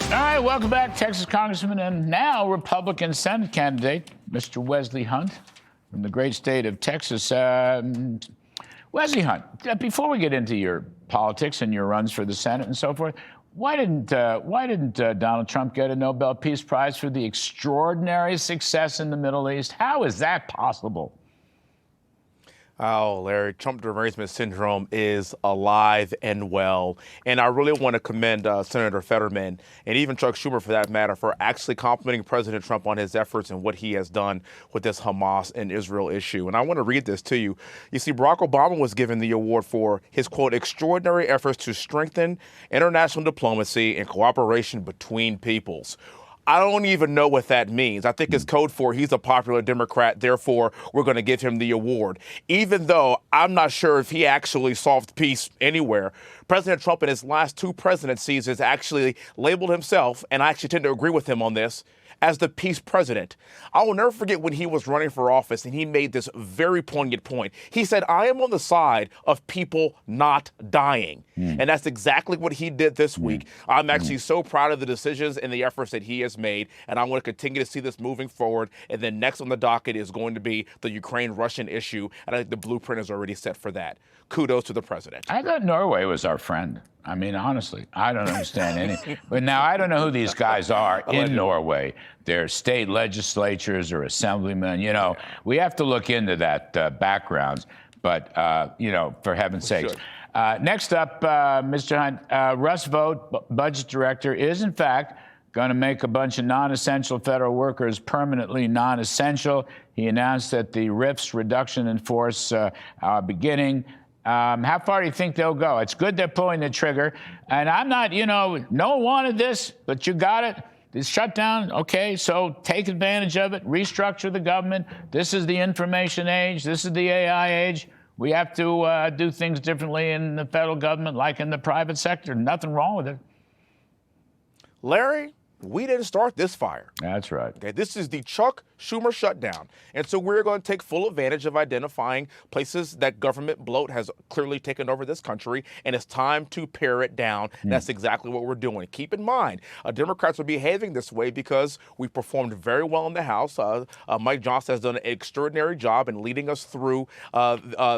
All right, welcome back, Texas Congressman and now Republican Senate candidate, Mr. Wesley Hunt from the great state of Texas. Wesley Hunt, before we get into your politics and your runs for the Senate and so forth, why didn't Donald Trump get a Nobel Peace Prize for the extraordinary success in the Middle East? How is that possible? Oh, Larry, Trump Derangement Syndrome is alive and well. And I really want to commend Senator Fetterman and even Chuck Schumer, for that matter, for actually complimenting President Trump on his efforts and what he has done with this Hamas and Israel issue. And I want to read this to you. You see, Barack Obama was given the award for his, quote, extraordinary efforts to strengthen international diplomacy and cooperation between peoples. I don't even know what that means. I think it's code for he's a popular Democrat, therefore we're going to give him the award. Even though I'm not sure if he actually solved peace anywhere. President Trump in his last two presidencies has actually labeled himself, and I actually tend to agree with him on this, as the peace president. I will never forget when he was running for office and he made this very poignant point. He said, I am on the side of people not dying. And that's exactly what he did this week. I'm actually so proud of the decisions and the efforts that he has made, and I want to continue to see this moving forward. And then next on the docket is going to be the Ukraine-Russian issue, and I think the blueprint is already set for that. Kudos to the president. I thought Norway was our friend. I mean, honestly, I don't understand anything. But now I don't know who these guys are in Norway. They're state legislatures or assemblymen. You know, we have to look into that backgrounds. But, you know, for heaven's sakes. Next up, Mr. Hunt, Russ Vought, budget director, is in fact going to make a bunch of non-essential federal workers permanently non-essential. He announced that the RIFs reduction in force are beginning. How far do you think they'll go? It's good they're pulling the trigger. And I'm not, you know, no one wanted this, but you got it. This shutdown, okay, so take advantage of it, restructure the government. This is the information age. This is the AI age. We have to do things differently in the federal government like in the private sector. Nothing wrong with it. Larry, we didn't start this fire. That's right. Okay, this is the Chuck Schumer shutdown. And so we're going to take full advantage of identifying places that government bloat has clearly taken over this country, and it's time to pare it down. That's exactly what we're doing. Keep in mind, Democrats are behaving this way because we performed very well in the House. Mike Johnson has done an extraordinary job in leading us through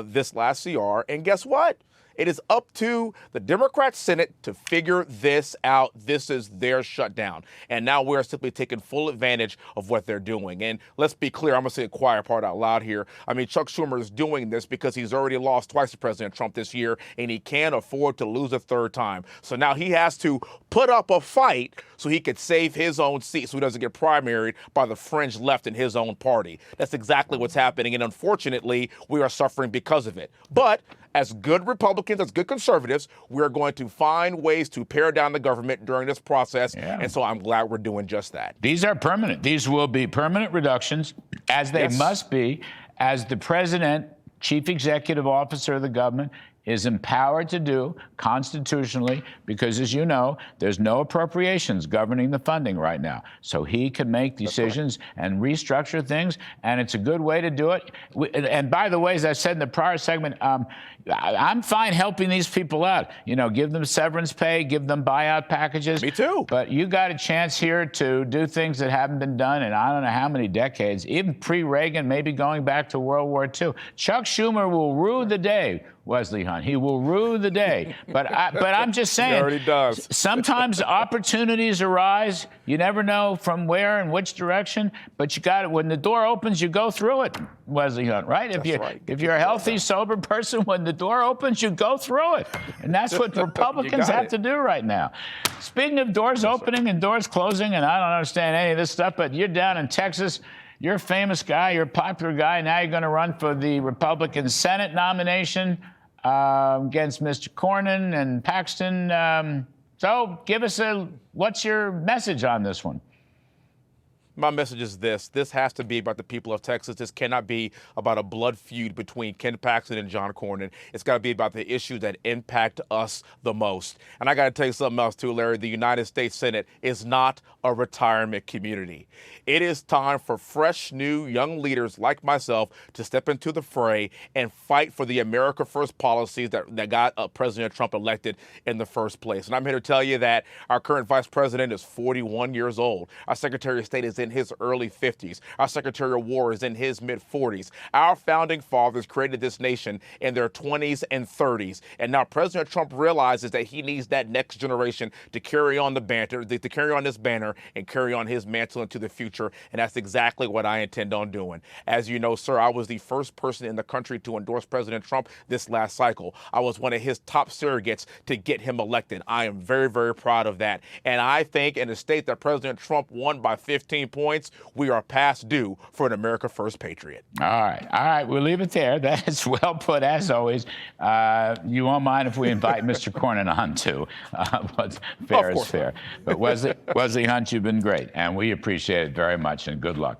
this last CR. And guess what? It is up to the Democrat Senate to figure this out. This is their shutdown. And now we're simply taking full advantage of what they're doing. And let's be clear, I'm going to say a quiet part out loud here. I mean, Chuck Schumer is doing this because he's already lost twice to President Trump this year, and he can't afford to lose a third time. So now he has to put up a fight so he could save his own seat so he doesn't get primaried by the fringe left in his own party. That's exactly what's happening. And unfortunately, we are suffering because of it. But as good Republicans, as good conservatives, we're going to find ways to pare down the government during this process. And so I'm glad we're doing just that. These are permanent. These will be permanent reductions, as they must be, as the president, chief executive officer of the government, is empowered to do constitutionally, because, as you know, there's no appropriations governing the funding right now. So he can make decisions and restructure things, and it's a good way to do it. And by the way, as I said in the prior segment, I'm fine helping these people out. You know, give them severance pay, give them buyout packages. Me too. But you got a chance here to do things that haven't been done in I don't know how many decades, even pre-Reagan, maybe going back to World War II. Chuck Schumer will rue the day, Wesley Hunt. He will rue the day. But I'm just saying, he already does. Sometimes opportunities arise. You never know from where and which direction, but you got it. When the door opens, you go through it, Wesley Hunt, right? If you're a healthy, sober person, when the door opens, you go through it. And that's what Republicans have to do right now. Speaking of doors opening and doors closing, and I don't understand any of this stuff, but you're down in Texas. You're a famous guy. You're a popular guy. Now you're going to run for the Republican Senate nomination against Mr. Cornyn and Paxton. So give us what's your message on this one? My message is this. This has to be about the people of Texas. This cannot be about a blood feud between Ken Paxton and John Cornyn. It's got to be about the issues that impact us the most. And I got to tell you something else too, Larry. The United States Senate is not a retirement community. It is time for fresh, new, young leaders like myself to step into the fray and fight for the America First policies that got President Trump elected in the first place. And I'm here to tell you that our current vice president is 41 years old. Our Secretary of State is in his early 50s. Our Secretary of War is in his mid-40s. Our founding fathers created this nation in their 20s and 30s. And now President Trump realizes that he needs that next generation to carry on the banner, to carry on this banner and carry on his mantle into the future. And that's exactly what I intend on doing. As you know, sir, I was the first person in the country to endorse President Trump this last cycle. I was one of his top surrogates to get him elected. I am very, very proud of that. And I think in a state that President Trump won by 15 points, we are past due for an America First patriot. All right, we'll leave it there. That is well put, as always. You won't mind if we invite Mr. Cornyn on, too. What's fair is fair. But Wesley Hunt, you've been great, and we appreciate it very much, and good luck.